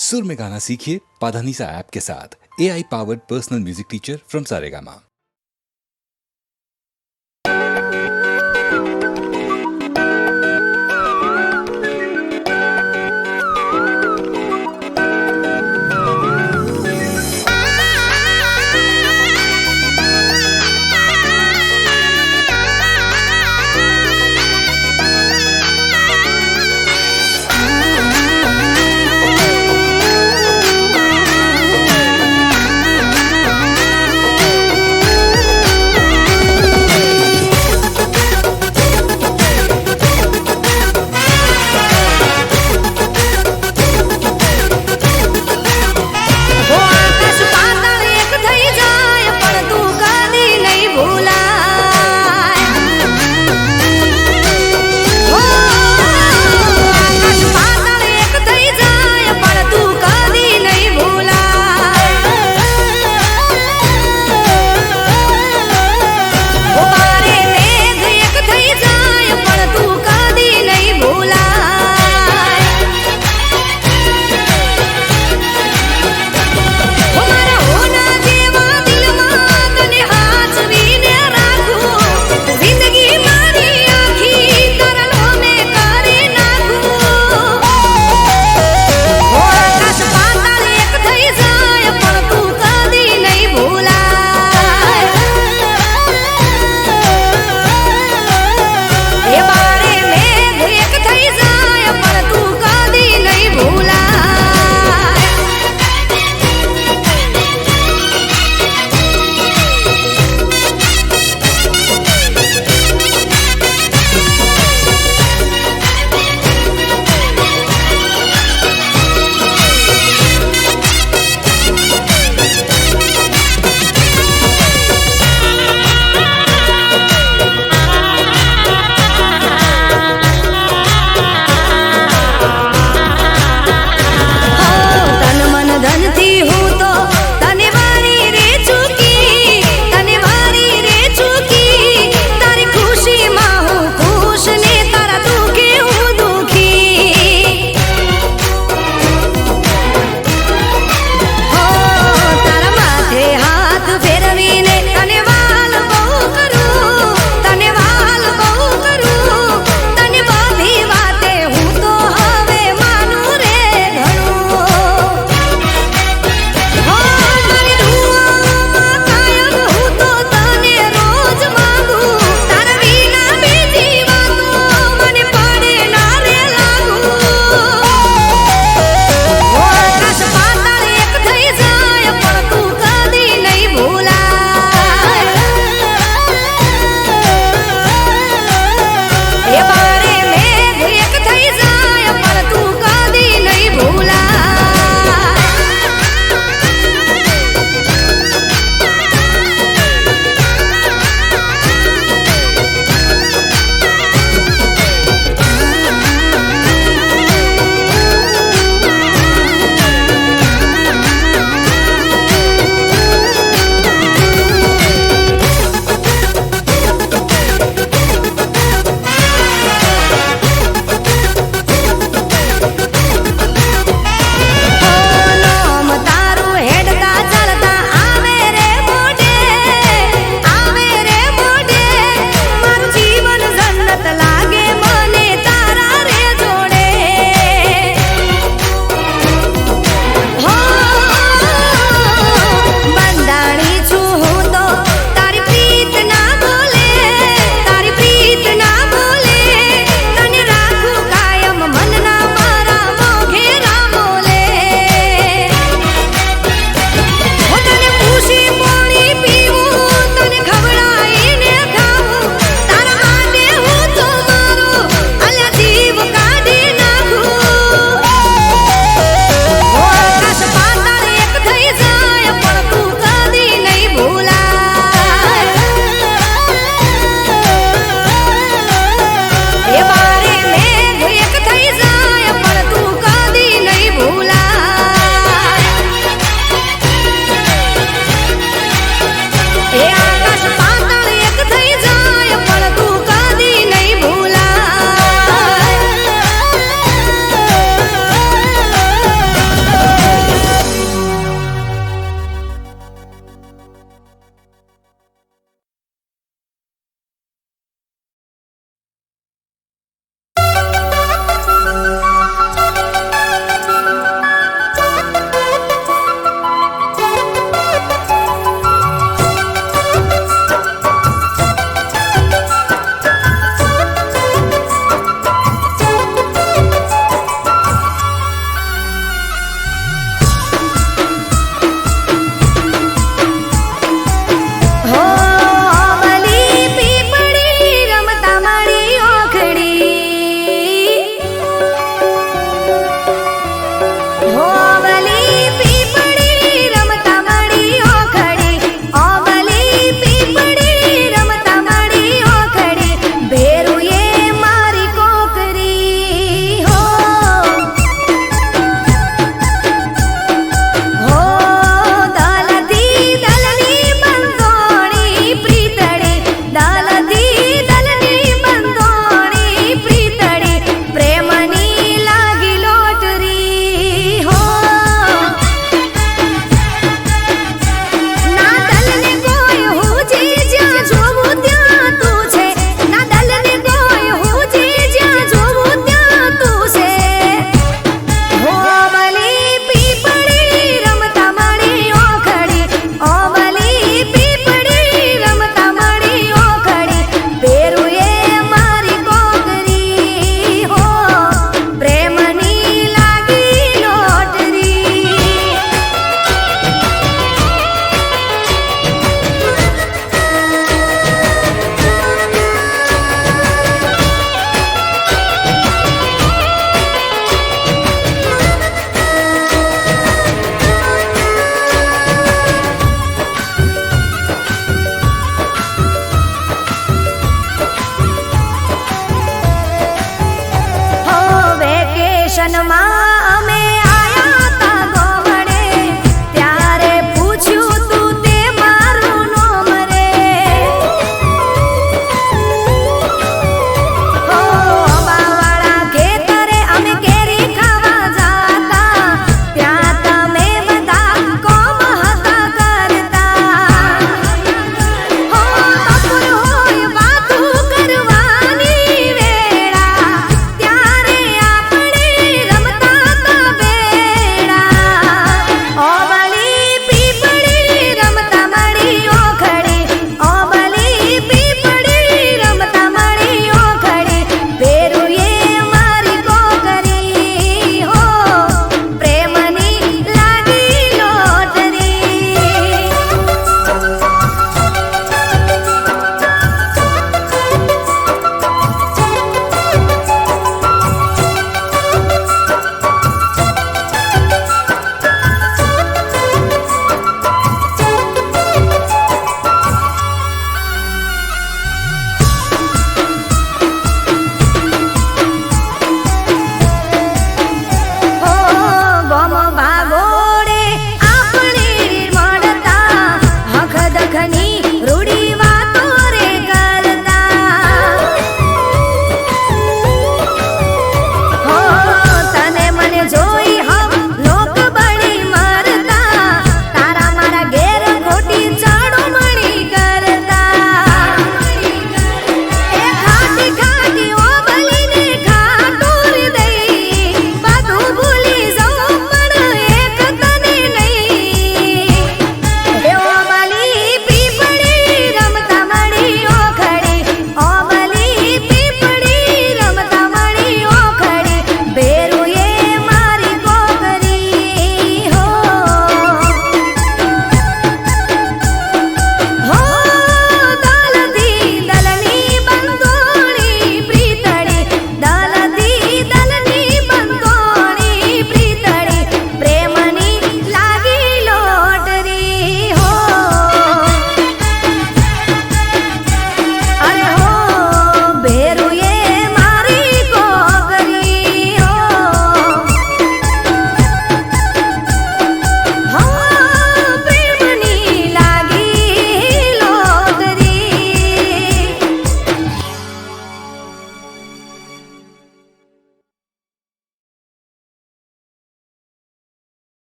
सुर में गाना सीखिए पाधानीसा ऐप के साथ। AI powered personal music teacher from Saregama.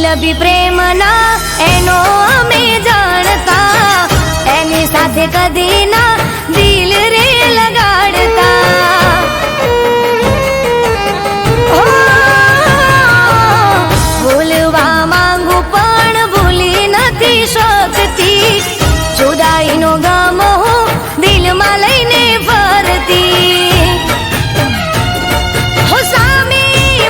ગુલાબી પ્રેમના એનો અમે જાણતા, એની સાથે કદી ના દિલ રે લગાડતા. ભૂલવા માંગુ પણ ભૂલી નથી શકતી, જુદાઈનો ગમ હું દિલમાં લઈને ફરતી. હો સામે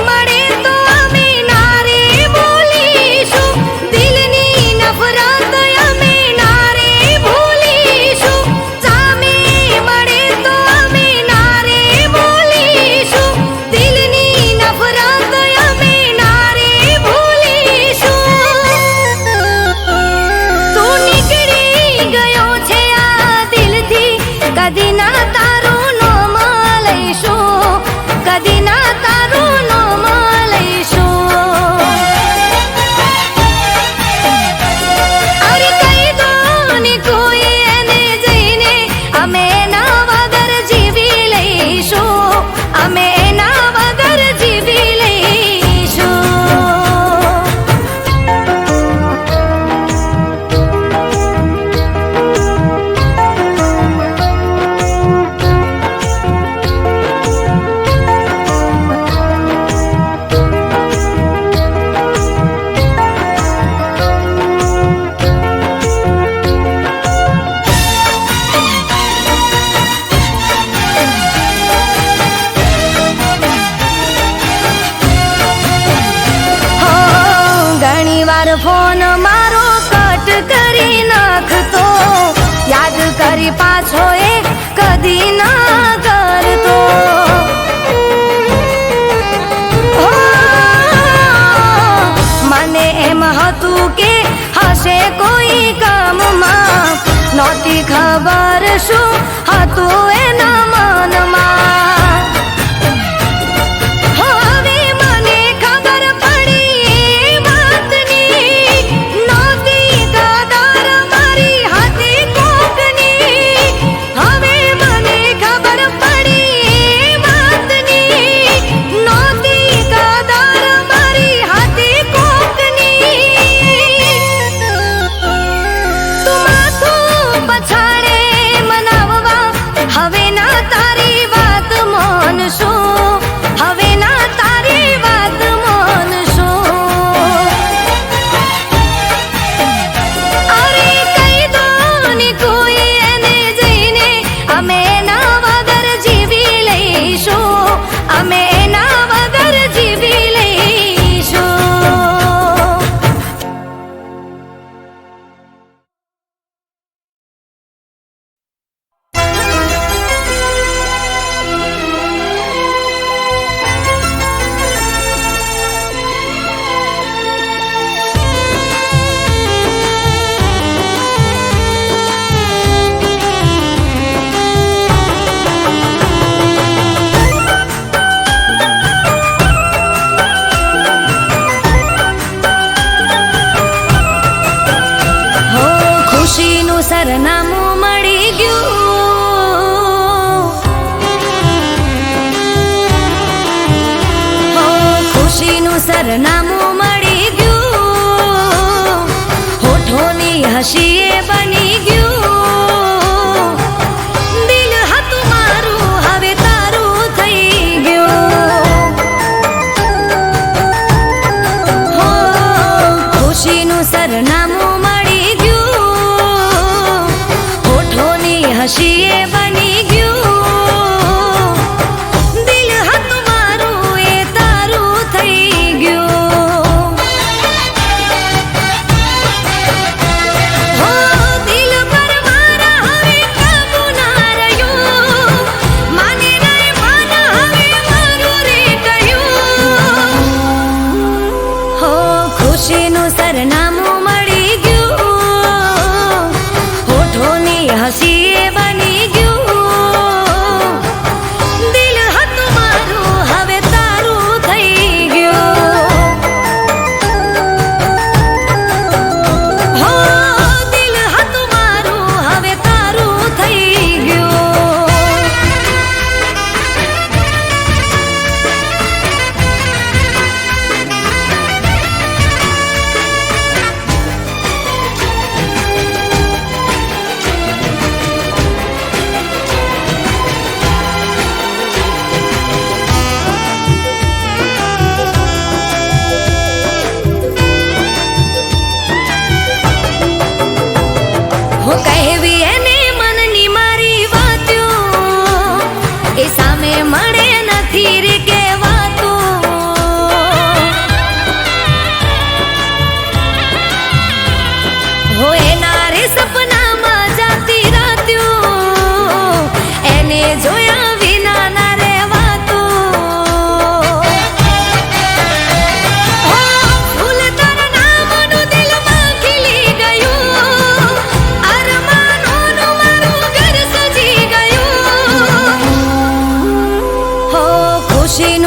મળે તો અમે નારે બોલીશું, દિલની નફરત અમે નારે ભૂલીશું. સામે મળે તો અમે નારે બોલીશું, દિલની નફરત અમે નારે ભૂલીશું. તું નીકળી ગયો છે આ દિલથી, કદી ના તારું નામ લઈશું, કદી ના તારું નામ લઈશું. અરે કહી દો ને કોઈ એને જઈને, અમે એના વગર જીવી લઈશું, અમે એના વગર જીવી લઈશું. ઘણીવાર ફોન મારો કટ કરી નાખતો, યાદ કરી પાછો એ કદી ના કરતો. મને એમ હતું કે હશે કોઈ કામમાં, નહોતી ખબર શું હતું એના મનમાં. હવે મને ખબર પડી એ વાતની, નહોતી કદર મારી હતી કોકની. હવે મને ખબર પડી એ વાતની, નહોતી કદર મારી હતી કોકની. તું માથું પછાડે મનાવવા, હવે ના તારી વાત માનશું, હવે ના તારી વાત માનશું. અરે કહી દો ને કોઈ એને જઈને, અમે એના વગર જીવી લઈશું, અમે એના વગર જીવી લઈશું. હો ખુશીનું સરનામું મળી ગયું, હો ખુશીનું સરનામું મળી ગયું, હોઠોની હસીએ બની ગયું. દિલ હતું મારું હવે તારું થઈ ગયું. હો ખુશીનું સરનામું મળી ગયું, હોઠોની હસીએ બની ગયું. દિલ હતું મારું એ તારું થઈ ગયું. હો દિલ પર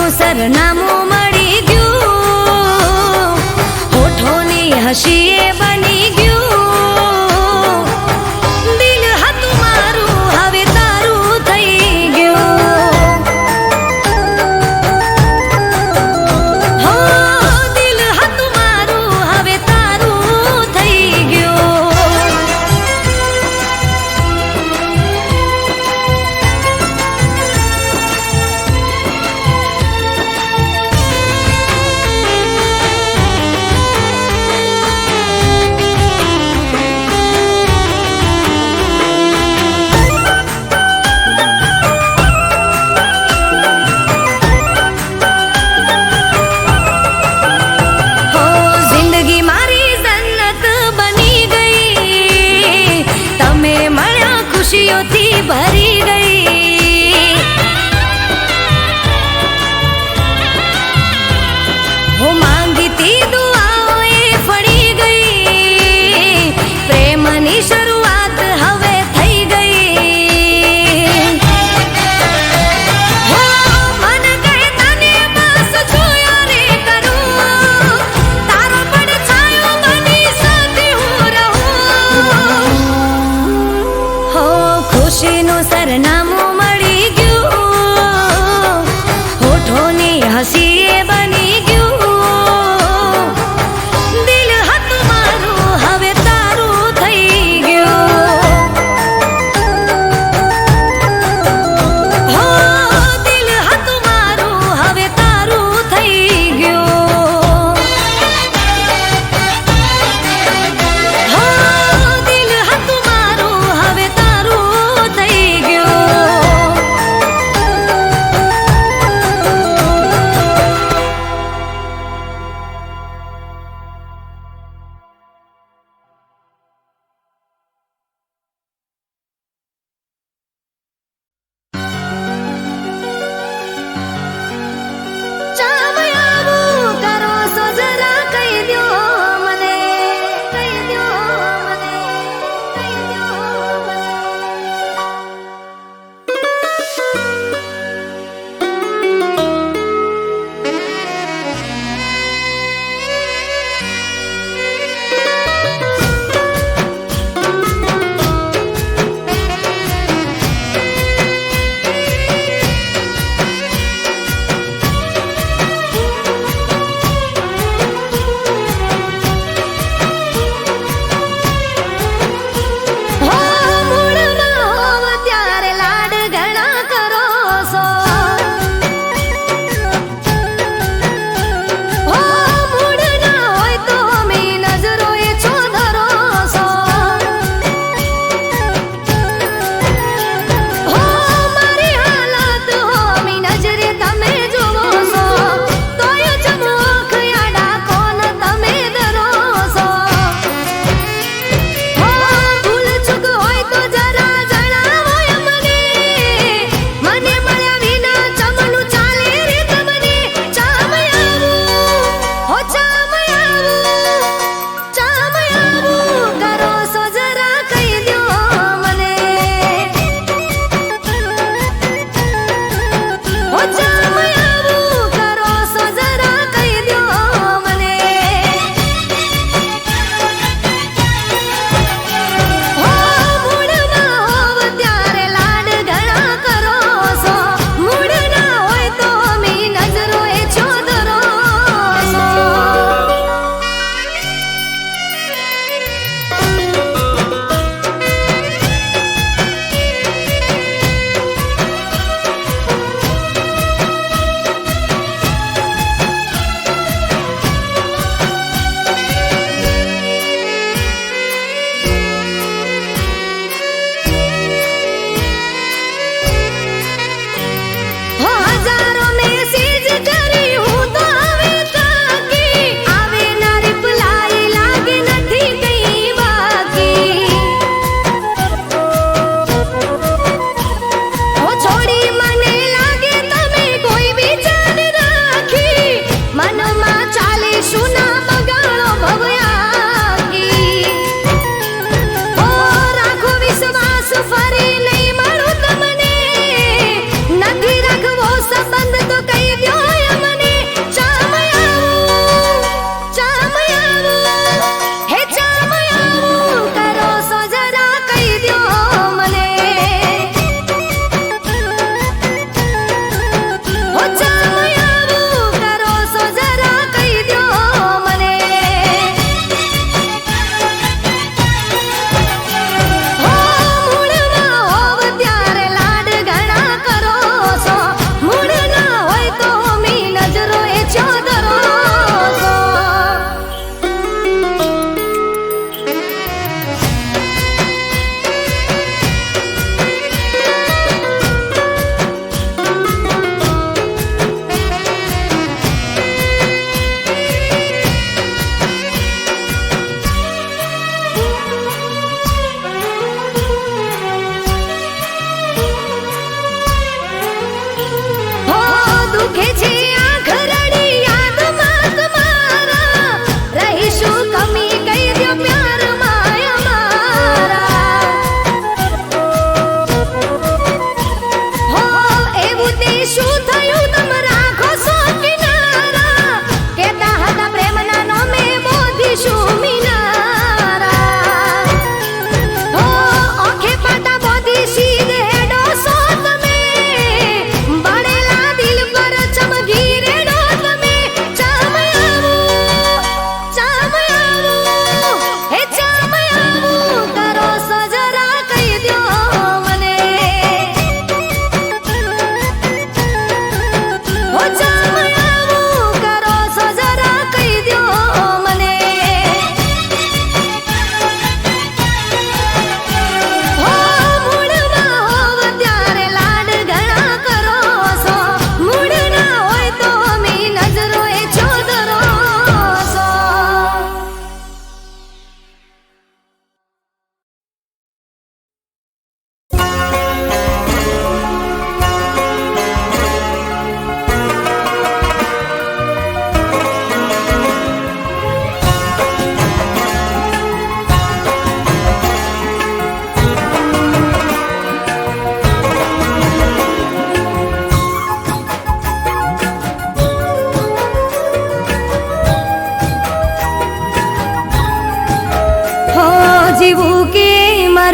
ખુશીનું સરનામું મળી ગયું, હોઠોની હસીએ બની ગયું, દિલ હતું મારું હવે તારું થઈ ગયું, હો દિલ હતું મારું હવે તારું થઈ ગયું.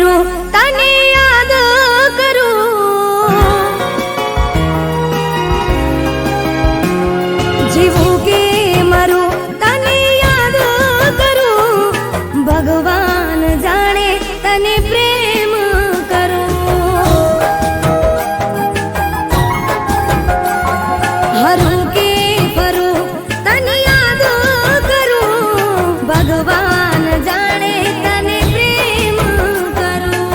મરું તને યાદ કરું, જીવું કે મરું તને યાદ કરું, ભગવાન જાણે તને પ્રેમ કરું, હરું કે ફરું તને યાદ કરું, ભગવાન જાણે તને પ્રેમ કરું.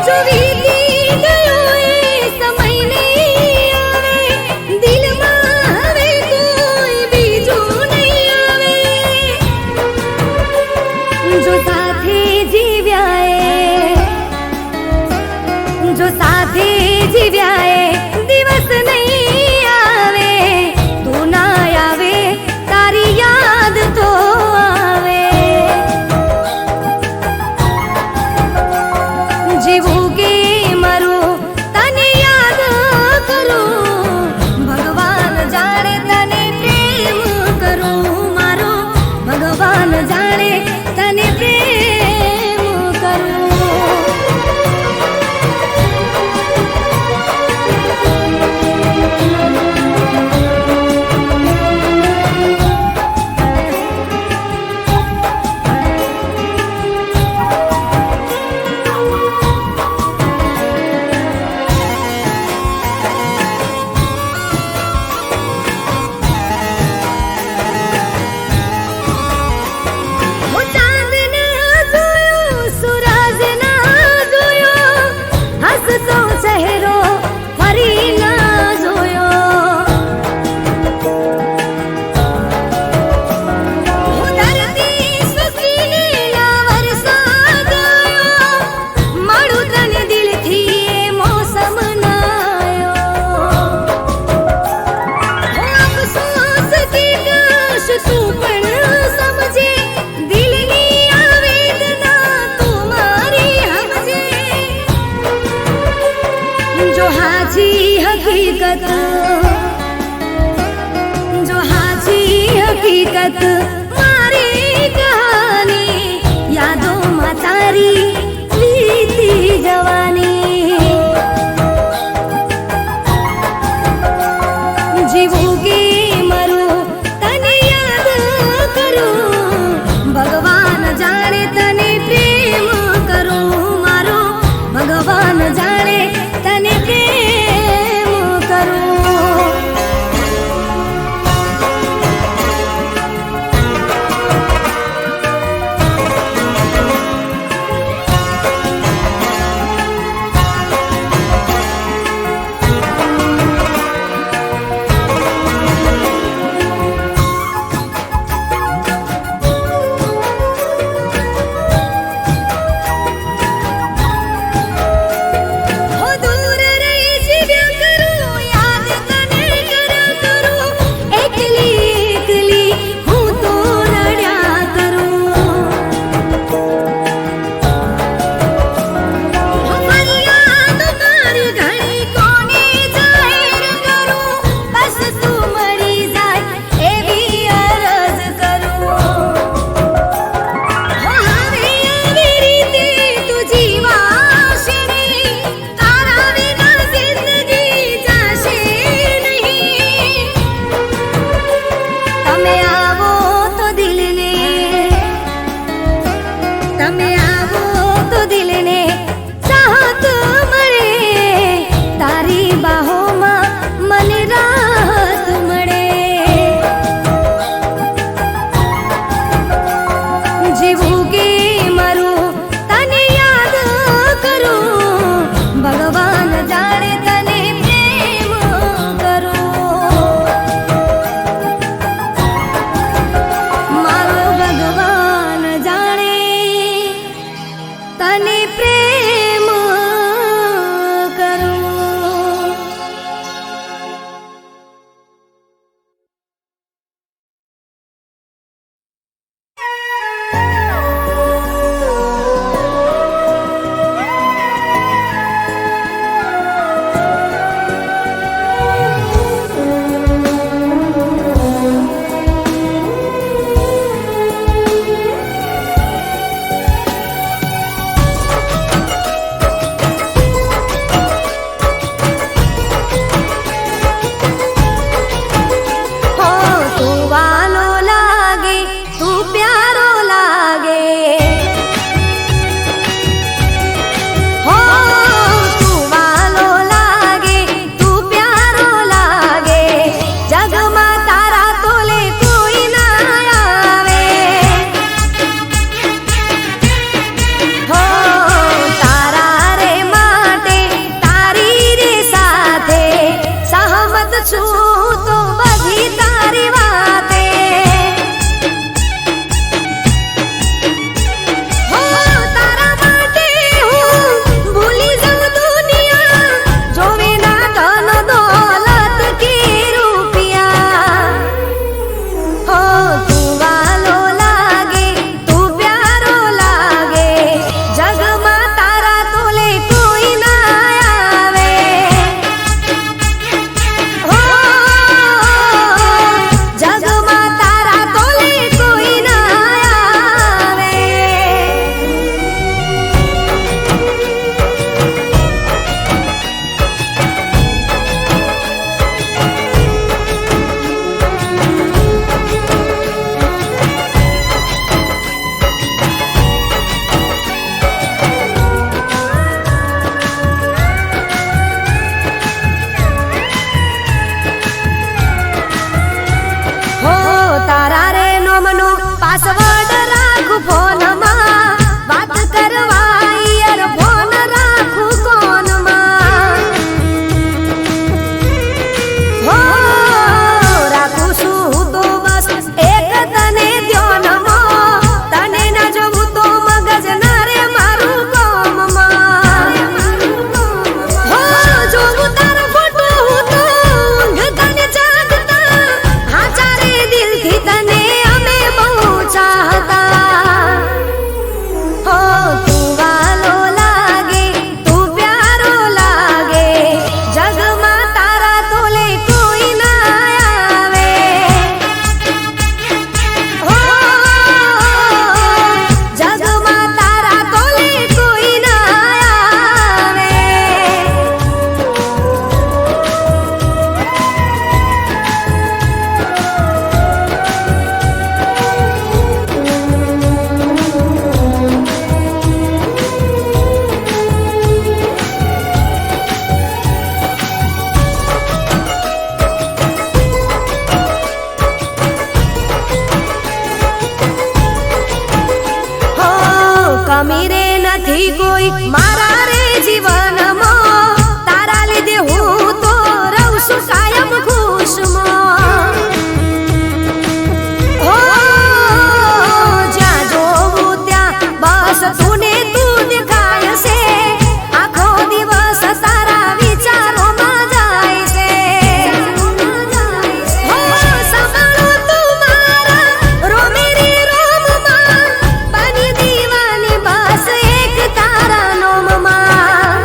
જો વીતી ગયો એ સમય નહીં આવે, દિલમાં હવે કોઈ બીજું નહીં આવે. જો સાથે જીવ્યા જો સાથે જીવ્યા એ દિવસ નહીં આવે, તું ના આવે તારી યાદ તો આવે. જીવું કે મરું તને યાદ કરું, ભગવાન જાણે તને પ્રેમ કરું, મારો ભગવાન જાણે તને પ્રેમ કરું. હું ચાંદ ના જોયો, સૂરજ ના જોયો, હસતો ચહેરો ફરી ના જોયો. હું ધરતી સૂકીને વરસાદ આવ્યો, મળું તને દિલથી એ મોસમ ના આવ્યો. હું અફસોસ કે કાશ તું પણ સમજે, દિલની આ વેદના તું મારી સમજે. જો હાચી હકીકત, જો હાચી હકીકત મારી કહાની, યાદોમાં તારી વીતી જવાની. જીવું કે મરું તને યાદ કરું, ભગવાન જાણે તને પ્રેમ કરું, મારો ભગવાન જાણે તને પ્રેમ કરું. નથી કોઈ મારા રે જીવનમાં, તારા લીધે હું તો રહું છું કાયમ ખુશમાં. ઓ જ્યાં જોઉં ત્યાં બસ તું ને તું દેખાય છે, આખો દિવસ તારા વિચારોમાં જાય છે. હો સંભાળો તું મારા રોમેરી રોમમાં, બની દીવાની બસ એક તારા નોમમાં.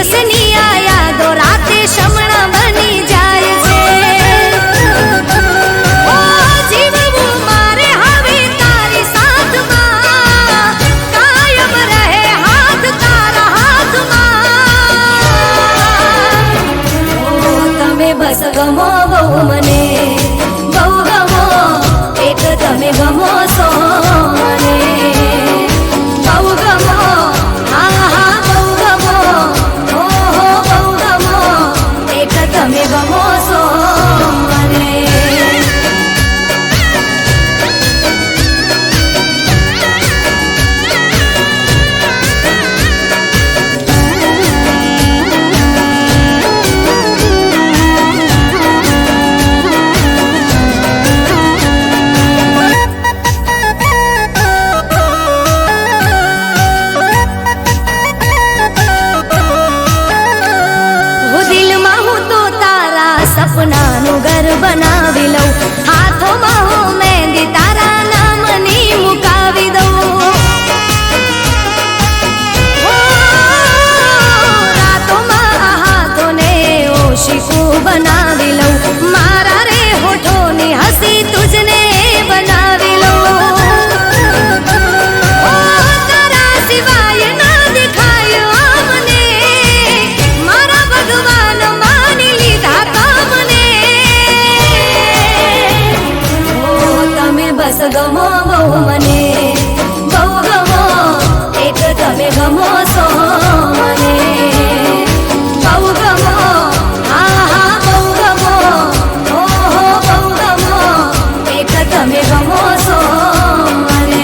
દિવસની આ યાદો રાતે શમણા બની જાય છે. ઓ જીવવું મારે હવે તારી સાથમાં, કાયમ રહે હાથ તારા હાથમાં. ઓ તમે બસ ગમો બહુ મને, બહુ ગમો, એક તમે ગમો છો મને. બહુ ગમો, હા હા બહુ ગમો, ઓહો બહુ ગમો, એક તમે ગમો છો મને. સપનાનું ઘર બનાવી લઉં, હાથોમાં હું મહેંદી તારા નામની મુકાવી દઉં. રાતોમાં આ હાથોને ઓશિકું બનાવી લઉં, મારા રે હોઠોની હસી તુજને બનાવી લઉં. તારા સિવાય ના દેખાય મને, મારા ભગવાન માની લીધા બસ ગમો બહુ મને, બહુ ગમો, એક તમે ગમો છો મને. બહુ ગમો, હા હા બહુ ગમો, ઓહો બહુ ગમો, એક તમે ગમો છો મને.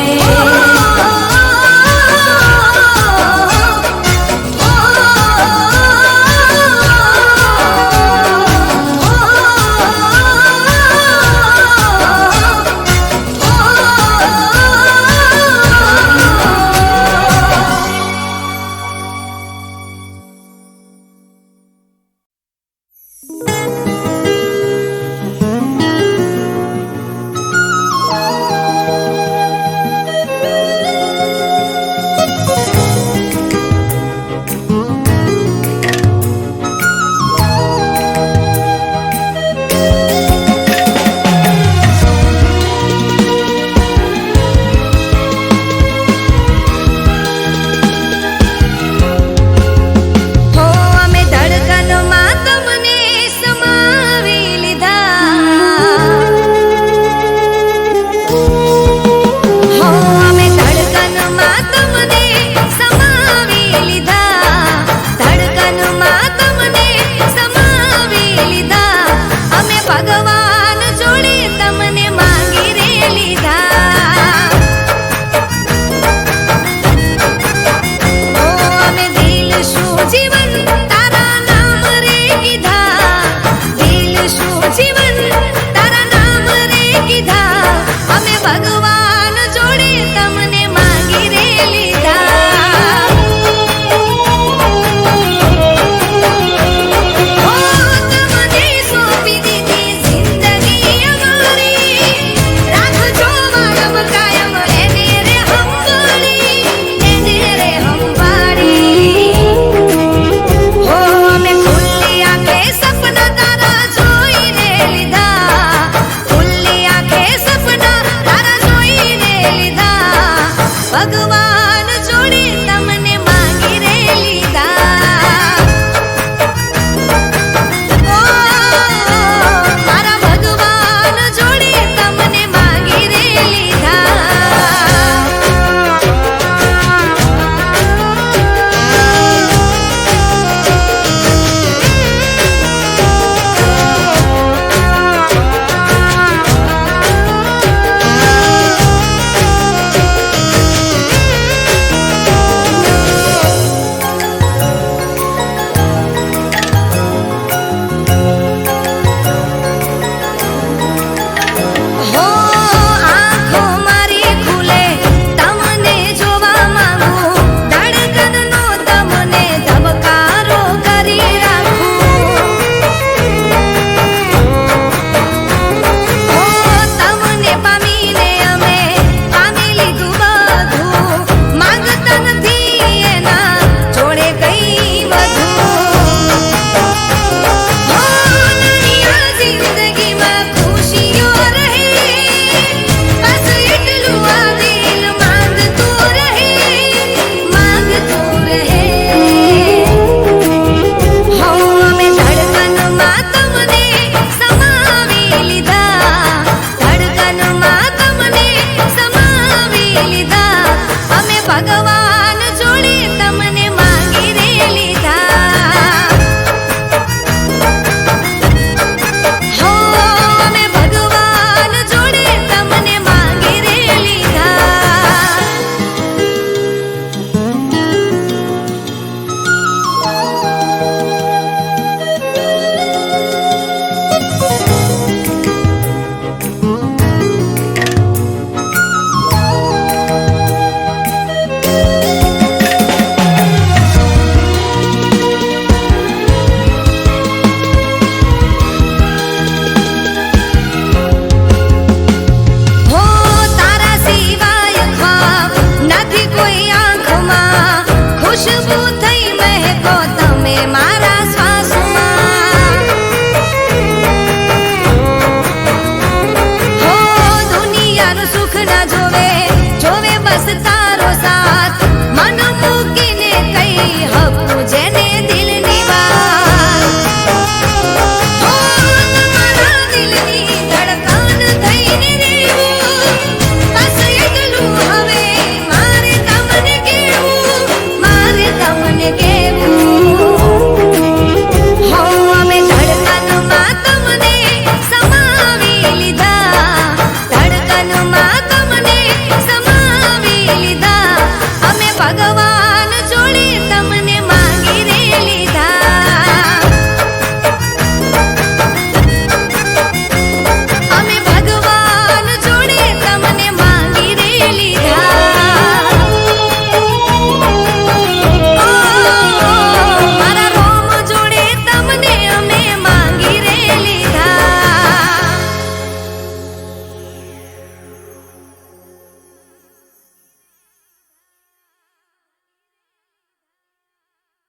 ભગવાન